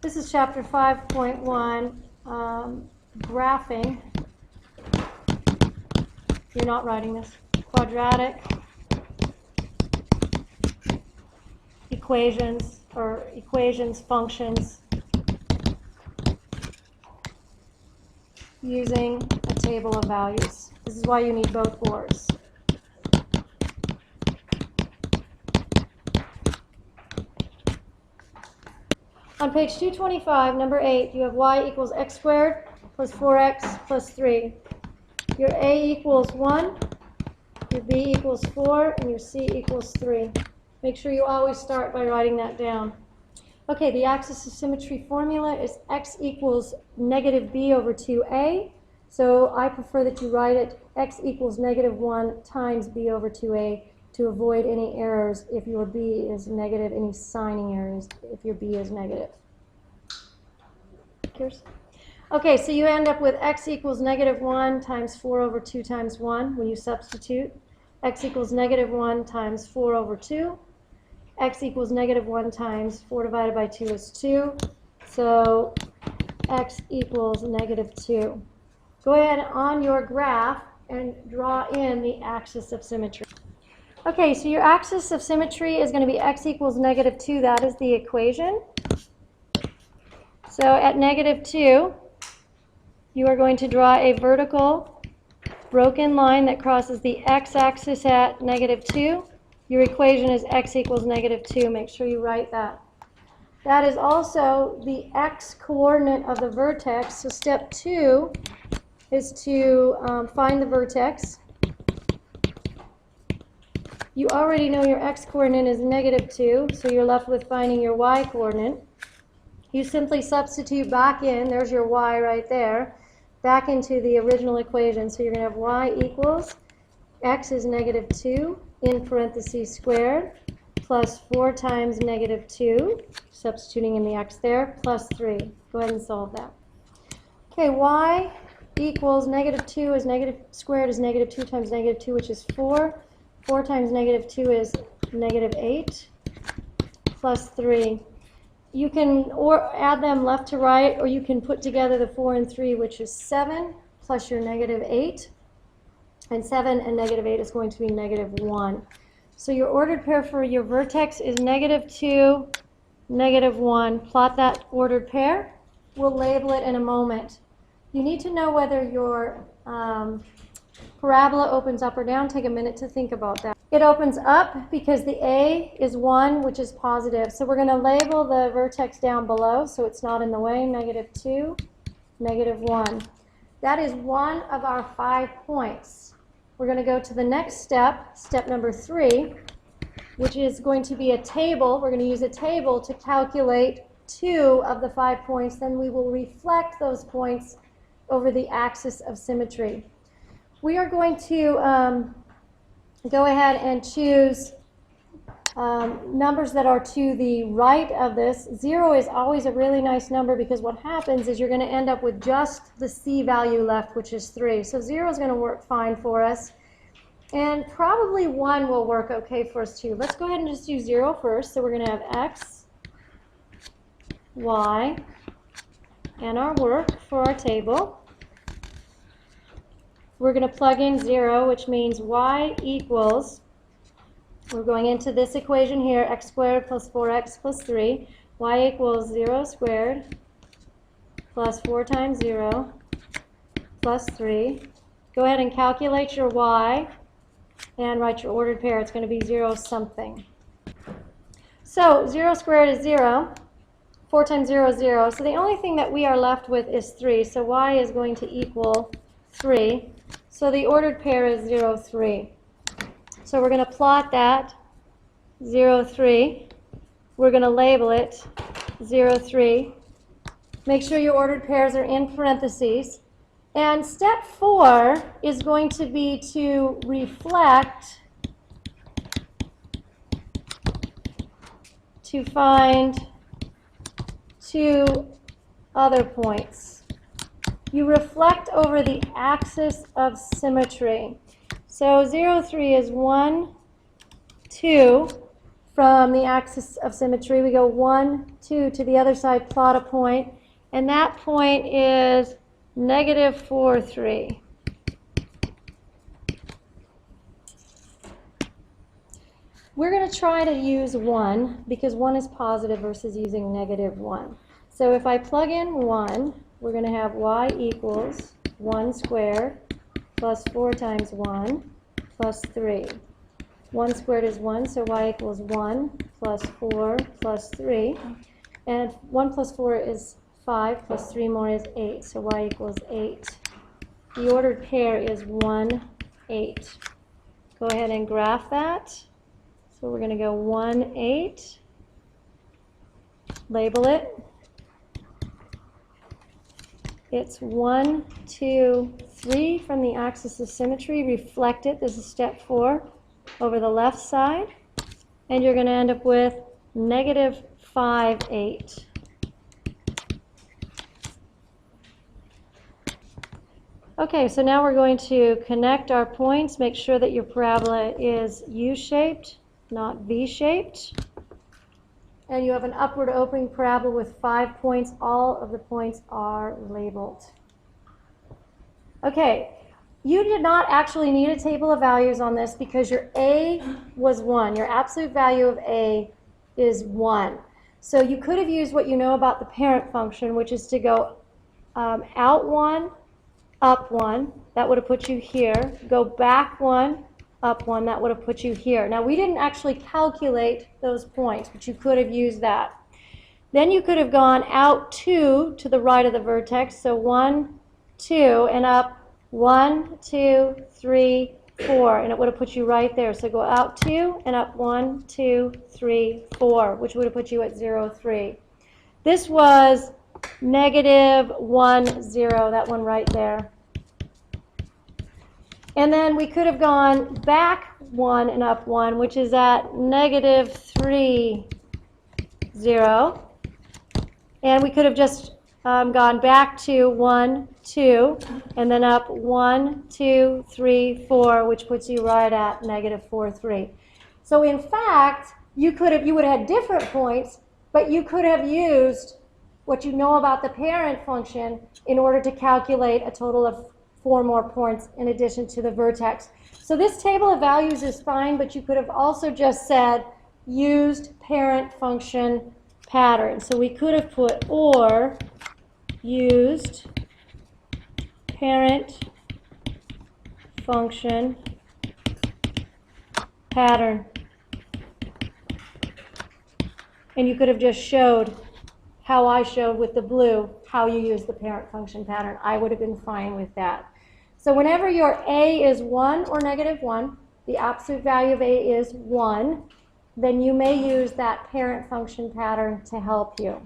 This is chapter 5.1, graphing. You're not writing this. Quadratic equations, or equations, functions, using a table of values. This is why you need both ors. On page 225, number 8, you have y equals x squared plus 4x plus 3. Your a equals 1, your b equals 4, and your c equals 3. Make sure you always start by writing that down. Okay, the axis of symmetry formula is x equals negative b over 2a. So I prefer that you write it x equals negative 1 times b over 2a to avoid any errors if your b is negative, any signing errors if your b is negative. Okay, so you end up with x equals negative 1 times 4 over 2 times 1 when you substitute. X equals negative 1 times 4 over 2. X equals negative 1 times 4 divided by 2 is 2. So x equals negative 2. Go ahead on your graph and draw in the axis of symmetry. Okay, so your axis of symmetry is going to be x equals negative 2. That is the equation. So at negative 2, you are going to draw a vertical broken line that crosses the x-axis at negative 2. Your equation is x equals negative 2. Make sure you write that. That is also the x-coordinate of the vertex. So step 2 is to find the vertex. You already know your x-coordinate is negative 2, so you're left with finding your y-coordinate. You simply substitute back in, there's your y right there, back into the original equation. So you're going to have y equals x is negative 2 in parentheses squared plus 4 times negative 2, substituting in the x there, plus 3. Go ahead and solve that. Okay, y equals negative 2 is negative squared is negative 2 times negative 2, which is 4. 4 times negative 2 is negative 8 plus 3. You can add them left to right, or you can put together the 4 and 3, which is 7 plus your negative 8. And 7 and negative 8 is going to be negative 1. So your ordered pair for your vertex is negative 2, negative 1. Plot that ordered pair. We'll label it in a moment. You need to know whether your parabola opens up or down. Take a minute to think about that. It opens up because the A is 1, which is positive. So we're going to label the vertex down below so it's not in the way. Negative 2, negative 1. That is one of our 5 points. We're going to go to the next step, step number 3, which is going to be a table. We're going to use a table to calculate 2 of the 5 points. Then we will reflect those points over the axis of symmetry. We are going to go ahead and choose numbers that are to the right of this. 0 is always a really nice number because what happens is you're going to end up with just the c value left, which is 3. So 0 is going to work fine for us. And probably 1 will work okay for us too. Let's go ahead and just do 0 first. So we're going to have x, y, and our work for our table. We're going to plug in 0, which means y equals, we're going into this equation here, x squared plus 4x plus 3. Y equals 0 squared plus 4 times 0 plus 3. Go ahead and calculate your y and write your ordered pair. It's going to be 0 something. So 0 squared is 0. 4 times 0 is 0. So the only thing that we are left with is 3. So y is going to equal 3. So the ordered pair is 0, 3. So we're going to plot that 0, 3. We're going to label it 0, 3. Make sure your ordered pairs are in parentheses. And step 4 is going to be to reflect to find 2 other points. You reflect over the axis of symmetry. So 0, 3 is 1, 2, from the axis of symmetry. We go 1, 2 to the other side, plot a point, and that point is negative 4, 3. We're going to try to use 1 because 1 is positive versus using negative 1. So if I plug in 1, we're going to have y equals 1 squared plus 4 times 1 plus 3. 1 squared is 1, so y equals 1 plus 4 plus 3. And 1 plus 4 is 5 plus 3 more is 8, so y equals 8. The ordered pair is 1, 8. Go ahead and graph that. So we're going to go 1, 8. Label it. It's 1, 2, 3 from the axis of symmetry. Reflect it. This is step 4 over the left side. And you're going to end up with negative 5, 8. Okay, so now we're going to connect our points. Make sure that your parabola is U-shaped, not V-shaped. And you have an upward opening parabola with 5 points. All of the points are labeled. Okay, you did not actually need a table of values on this because your A was 1. Your absolute value of A is 1. So you could have used what you know about the parent function, which is to go out 1, up 1. That would have put you here. Go back 1, up 1. That would have put you here. Now, we didn't actually calculate those points, but you could have used that. Then you could have gone out 2 to the right of the vertex. So 1, 2, and up 1, 2, 3, 4. And it would have put you right there. So go out 2 and up 1, 2, 3, 4, which would have put you at 0, 3. This was negative 1, 0, that one right there. And then we could have gone back 1 and up 1, which is at negative 3, 0. And we could have just gone back to 1, 2, and then up 1, 2, 3, 4, which puts you right at negative 4, 3. So in fact, you would have had different points, but you could have used what you know about the parent function in order to calculate a total of 4 more points in addition to the vertex. So this table of values is fine, but you could have also just said used parent function pattern. So we could have put or used parent function pattern. And you could have just showed how I showed with the blue how you use the parent function pattern. I would have been fine with that. So whenever your A is 1 or negative 1, the absolute value of A is 1, then you may use that parent function pattern to help you.